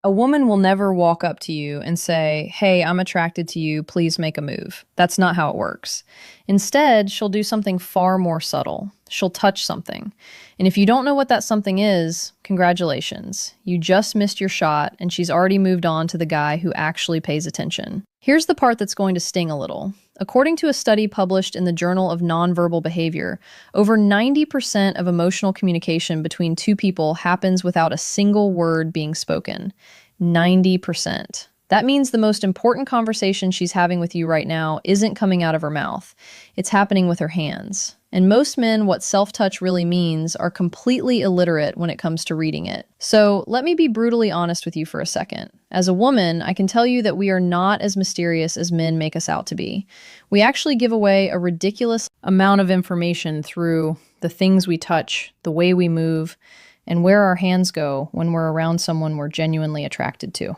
A woman will never walk up to you and say, "Hey, I'm attracted to you, please make a move." That's not how it works. Instead, she'll do something far more subtle. She'll touch something. And if you don't know what that something is, congratulations. You just missed your shot, and she's already moved on to the guy who actually pays attention. Here's the part that's going to sting a little. According to a study published in the Journal of Nonverbal Behavior, over 90% of emotional communication between two people happens without a single word being spoken. 90%. That means the most important conversation she's having with you right now isn't coming out of her mouth. It's happening with her hands. And most men, what self-touch really means, are completely illiterate when it comes to reading it. So let me be brutally honest with you for a second. As a woman, I can tell you that we are not as mysterious as men make us out to be. We actually give away a ridiculous amount of information through the things we touch, the way we move, and where our hands go when we're around someone we're genuinely attracted to.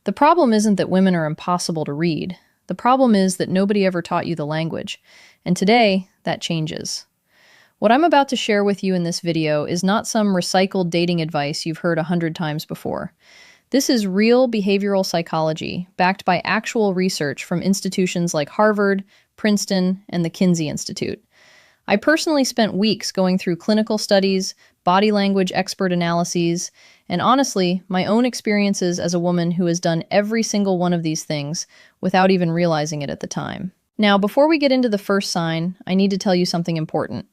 The problem isn't that women are impossible to read. The problem is that nobody ever taught you the language. And today, that changes. What I'm about to share with you in this video is not some recycled dating advice you've heard 100 times before. This is real behavioral psychology, backed by actual research from institutions like Harvard, Princeton, and the Kinsey Institute. I personally spent weeks going through clinical studies, body language expert analyses, and honestly, my own experiences as a woman who has done every single one of these things without even realizing it at the time. Now, before we get into the first sign, I need to tell you something important.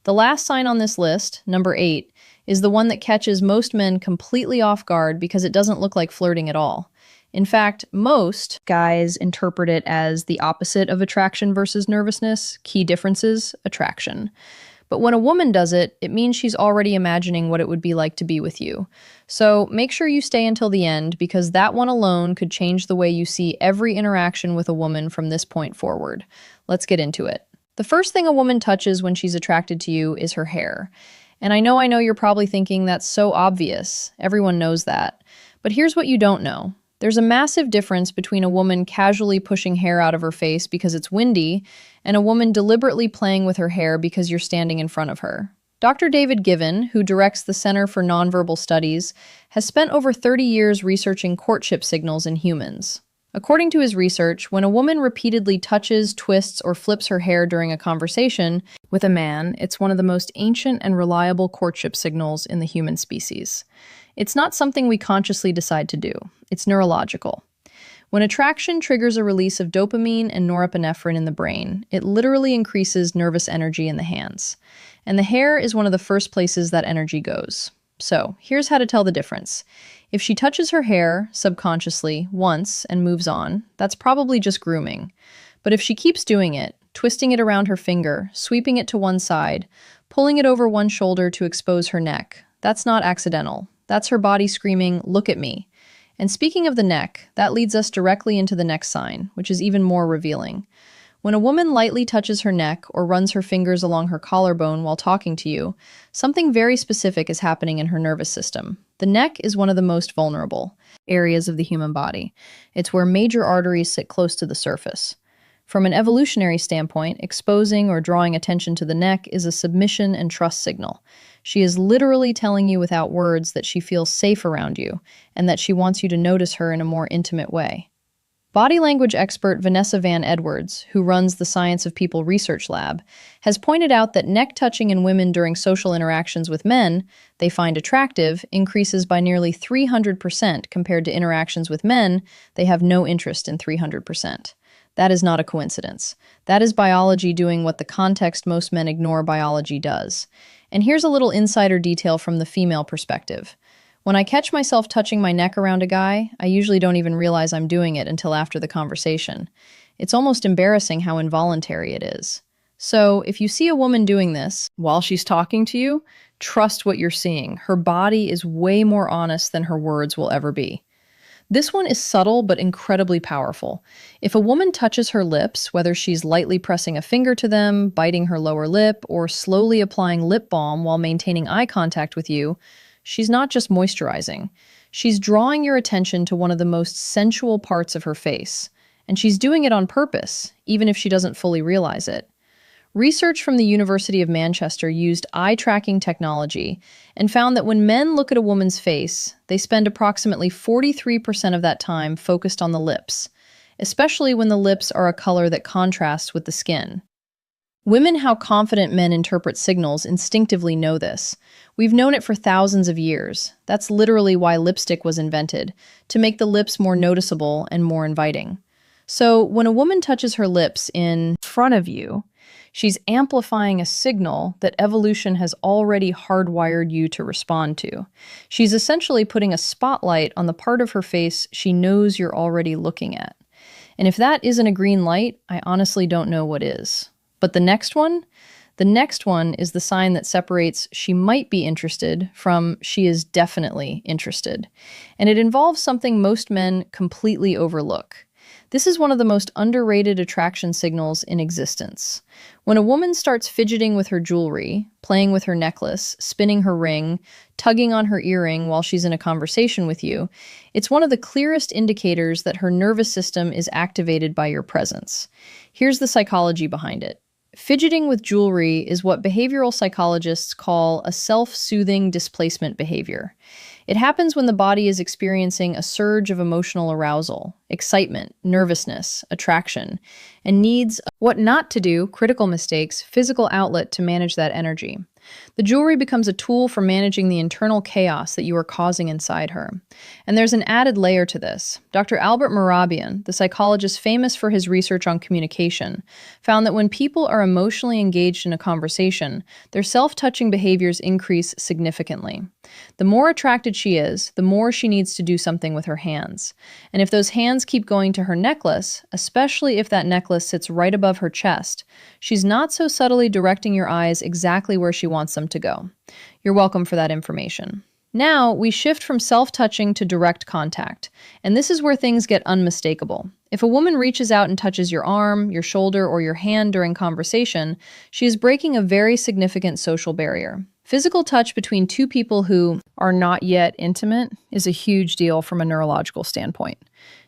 The last sign on this list, number 8, is the one that catches most men completely off guard because it doesn't look like flirting at all. In fact, most guys interpret it as the opposite of attraction versus nervousness. Key differences: attraction. But when a woman does it, it means she's already imagining what it would be like to be with you. So make sure you stay until the end, because that one alone could change the way you see every interaction with a woman from this point forward. Let's get into it. The first thing a woman touches when she's attracted to you is her hair. And I know you're probably thinking that's so obvious. Everyone knows that. But here's what you don't know. There's a massive difference between a woman casually pushing hair out of her face because it's windy and a woman deliberately playing with her hair because you're standing in front of her. Dr. David Given, who directs the Center for Nonverbal Studies, has spent over 30 years researching courtship signals in humans. According to his research, when a woman repeatedly touches, twists, or flips her hair during a conversation with a man, it's one of the most ancient and reliable courtship signals in the human species. It's not something we consciously decide to do. It's neurological. When attraction triggers a release of dopamine and norepinephrine in the brain, it literally increases nervous energy in the hands. And the hair is one of the first places that energy goes. So, here's how to tell the difference. If she touches her hair subconsciously once and moves on, that's probably just grooming. But if she keeps doing it, twisting it around her finger, sweeping it to one side, pulling it over one shoulder to expose her neck, that's not accidental. That's her body screaming, "Look at me." And speaking of the neck, that leads us directly into the next sign, which is even more revealing. When a woman lightly touches her neck or runs her fingers along her collarbone while talking to you, something very specific is happening in her nervous system. The neck is one of the most vulnerable areas of the human body. It's where major arteries sit close to the surface. From an evolutionary standpoint, exposing or drawing attention to the neck is a submission and trust signal. She is literally telling you without words that she feels safe around you and that she wants you to notice her in a more intimate way. Body language expert Vanessa Van Edwards, who runs the Science of People Research Lab, has pointed out that neck touching in women during social interactions with men they find attractive increases by nearly 300% compared to interactions with men they have no interest in 300%. That is not a coincidence. That is biology doing what the context most men ignore biology does. And here's a little insider detail from the female perspective. When I catch myself touching my neck around a guy, I usually don't even realize I'm doing it until after the conversation. It's almost embarrassing how involuntary it is. So, if you see a woman doing this while she's talking to you, trust what you're seeing. Her body is way more honest than her words will ever be. This one is subtle but incredibly powerful. If a woman touches her lips, whether she's lightly pressing a finger to them, biting her lower lip, or slowly applying lip balm while maintaining eye contact with you, she's not just moisturizing. She's drawing your attention to one of the most sensual parts of her face. And she's doing it on purpose, even if she doesn't fully realize it. Research from the University of Manchester used eye tracking technology and found that when men look at a woman's face, they spend approximately 43% of that time focused on the lips, especially when the lips are a color that contrasts with the skin. Women, how confident men interpret signals, instinctively know this. We've known it for thousands of years. That's literally why lipstick was invented, to make the lips more noticeable and more inviting. So when a woman touches her lips in front of you, she's amplifying a signal that evolution has already hardwired you to respond to. She's essentially putting a spotlight on the part of her face she knows you're already looking at. And if that isn't a green light, I honestly don't know what is. But the next one is the sign that separates she might be interested from she is definitely interested. And it involves something most men completely overlook. This is one of the most underrated attraction signals in existence. When a woman starts fidgeting with her jewelry, playing with her necklace, spinning her ring, tugging on her earring while she's in a conversation with you, it's one of the clearest indicators that her nervous system is activated by your presence. Here's the psychology behind it. Fidgeting with jewelry is what behavioral psychologists call a self-soothing displacement behavior. It happens when the body is experiencing a surge of emotional arousal, excitement, nervousness, attraction, and needs what not to do, critical mistakes, physical outlet to manage that energy. The jewelry becomes a tool for managing the internal chaos that you are causing inside her. And there's an added layer to this. Dr. Albert Mehrabian, the psychologist famous for his research on communication, found that when people are emotionally engaged in a conversation, their self-touching behaviors increase significantly. The more attracted she is, the more she needs to do something with her hands. And if those hands keep going to her necklace, especially if that necklace sits right above her chest, she's not so subtly directing your eyes exactly where she wants them to go. You're welcome for that information. Now, we shift from self-touching to direct contact, and this is where things get unmistakable. If a woman reaches out and touches your arm, your shoulder, or your hand during conversation, she is breaking a very significant social barrier. Physical touch between two people who are not yet intimate is a huge deal from a neurological standpoint.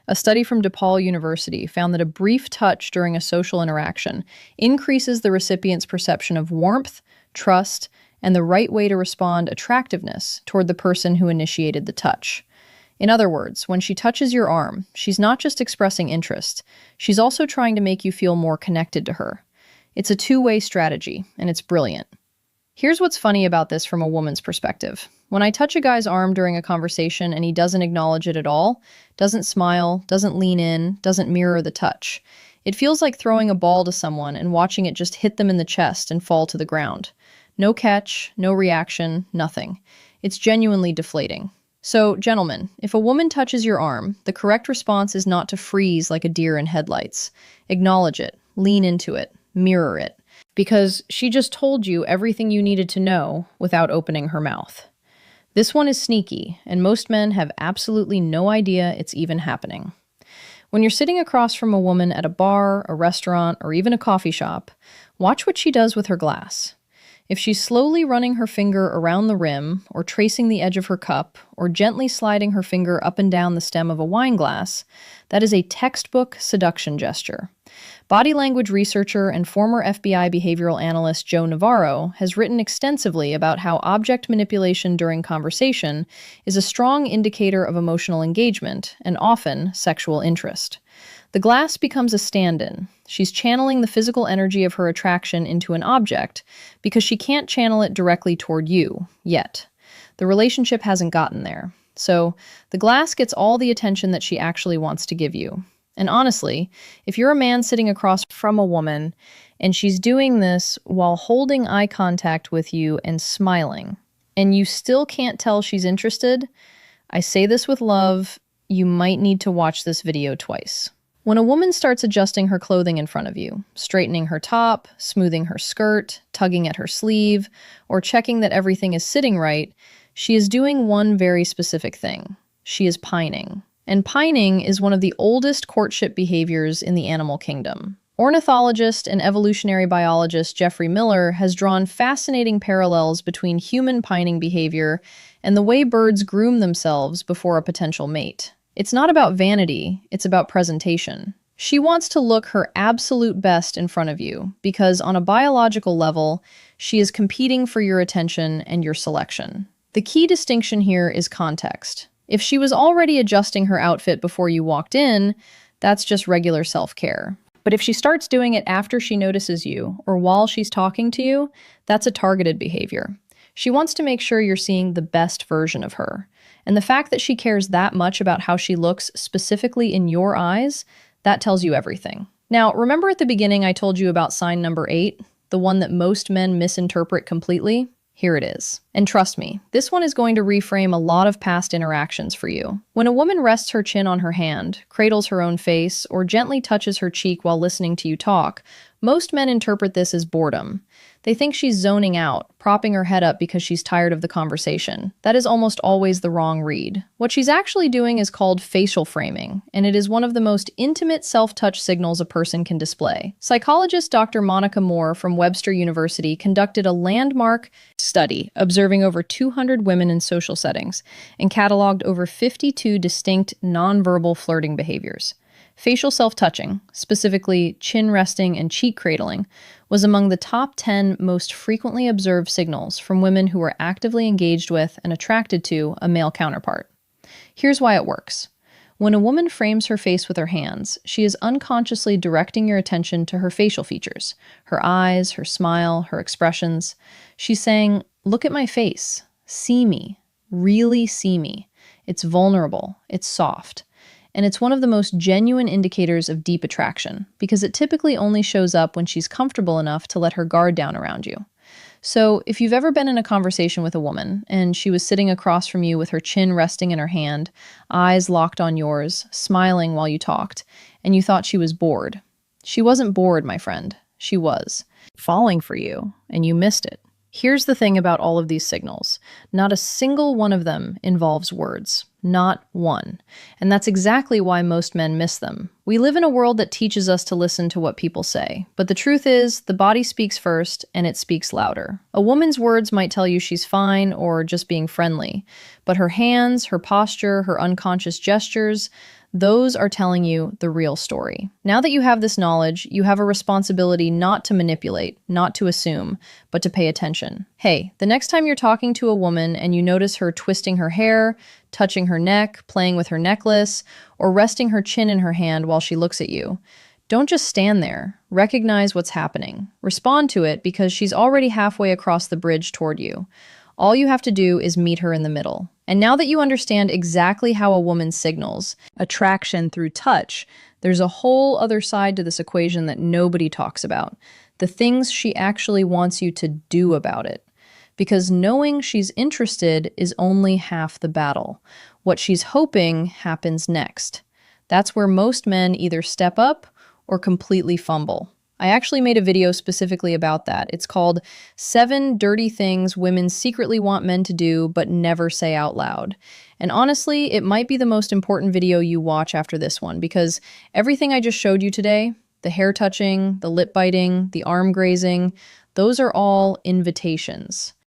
A study from DePaul University found that a brief touch during a social interaction increases the recipient's perception of warmth, trust, and the right way to respond attractiveness toward the person who initiated the touch. In other words, when she touches your arm, she's not just expressing interest, she's also trying to make you feel more connected to her. It's a two-way strategy, and it's brilliant. Here's what's funny about this from a woman's perspective. When I touch a guy's arm during a conversation and he doesn't acknowledge it at all, doesn't smile, doesn't lean in, doesn't mirror the touch, it feels like throwing a ball to someone and watching it just hit them in the chest and fall to the ground. No catch, no reaction, nothing. It's genuinely deflating. So, gentlemen, if a woman touches your arm, the correct response is not to freeze like a deer in headlights. Acknowledge it, lean into it, mirror it, because she just told you everything you needed to know without opening her mouth. This one is sneaky, and most men have absolutely no idea it's even happening. When you're sitting across from a woman at a bar, a restaurant, or even a coffee shop, watch what she does with her glass. If she's slowly running her finger around the rim, or tracing the edge of her cup, or gently sliding her finger up and down the stem of a wine glass, that is a textbook seduction gesture. Body language researcher and former FBI behavioral analyst Joe Navarro has written extensively about how object manipulation during conversation is a strong indicator of emotional engagement and often sexual interest. The glass becomes a stand-in. She's channeling the physical energy of her attraction into an object because she can't channel it directly toward you, yet. The relationship hasn't gotten there. So, the glass gets all the attention that she actually wants to give you. And honestly, if you're a man sitting across from a woman and she's doing this while holding eye contact with you and smiling, and you still can't tell she's interested, I say this with love, you might need to watch this video twice. When a woman starts adjusting her clothing in front of you, straightening her top, smoothing her skirt, tugging at her sleeve, or checking that everything is sitting right, she is doing one very specific thing. She is pining. And pining is one of the oldest courtship behaviors in the animal kingdom. Ornithologist and evolutionary biologist Jeffrey Miller has drawn fascinating parallels between human pining behavior and the way birds groom themselves before a potential mate. It's not about vanity, it's about presentation. She wants to look her absolute best in front of you because, on a biological level, she is competing for your attention and your selection. The key distinction here is context. If she was already adjusting her outfit before you walked in, that's just regular self-care. But if she starts doing it after she notices you or while she's talking to you, that's a targeted behavior. She wants to make sure you're seeing the best version of her. And the fact that she cares that much about how she looks specifically in your eyes, that tells you everything. Now, remember at the beginning I told you about sign number 8, the one that most men misinterpret completely? Here it is. And trust me, this one is going to reframe a lot of past interactions for you. When a woman rests her chin on her hand, cradles her own face, or gently touches her cheek while listening to you talk, most men interpret this as boredom. They think she's zoning out, propping her head up because she's tired of the conversation. That is almost always the wrong read. What she's actually doing is called facial framing, and it is one of the most intimate self-touch signals a person can display. Psychologist Dr. Monica Moore from Webster University conducted a landmark study observing over 200 women in social settings and cataloged over 52 distinct nonverbal flirting behaviors. Facial self-touching, specifically chin resting and cheek cradling, was among the top 10 most frequently observed signals from women who were actively engaged with and attracted to a male counterpart. Here's why it works. When a woman frames her face with her hands, she is unconsciously directing your attention to her facial features, her eyes, her smile, her expressions. She's saying, "Look at my face. See me. Really see me. It's vulnerable. It's soft." And it's one of the most genuine indicators of deep attraction, because it typically only shows up when she's comfortable enough to let her guard down around you. So if you've ever been in a conversation with a woman, and she was sitting across from you with her chin resting in her hand, eyes locked on yours, smiling while you talked, and you thought she was bored. She wasn't bored, my friend. She was falling for you, and you missed it. Here's the thing about all of these signals. Not a single one of them involves words. Not one. And that's exactly why most men miss them. We live in a world that teaches us to listen to what people say. But the truth is, the body speaks first, and it speaks louder. A woman's words might tell you she's fine or just being friendly. But her hands, her posture, her unconscious gestures, those are telling you the real story. Now that you have this knowledge, you have a responsibility not to manipulate, not to assume, but to pay attention. Hey, the next time you're talking to a woman and you notice her twisting her hair, touching her neck, playing with her necklace, or resting her chin in her hand while she looks at you, don't just stand there. Recognize what's happening. Respond to it because she's already halfway across the bridge toward you. All you have to do is meet her in the middle. And now that you understand exactly how a woman signals attraction through touch, there's a whole other side to this equation that nobody talks about. The things she actually wants you to do about it. Because knowing she's interested is only half the battle. What she's hoping happens next. That's where most men either step up or completely fumble. I actually made a video specifically about that. It's called 7 Dirty Things Women Secretly Want Men to Do But Never Say Out Loud. And honestly, it might be the most important video you watch after this one because everything I just showed you today, the hair touching, the lip biting, the arm grazing, those are all invitations.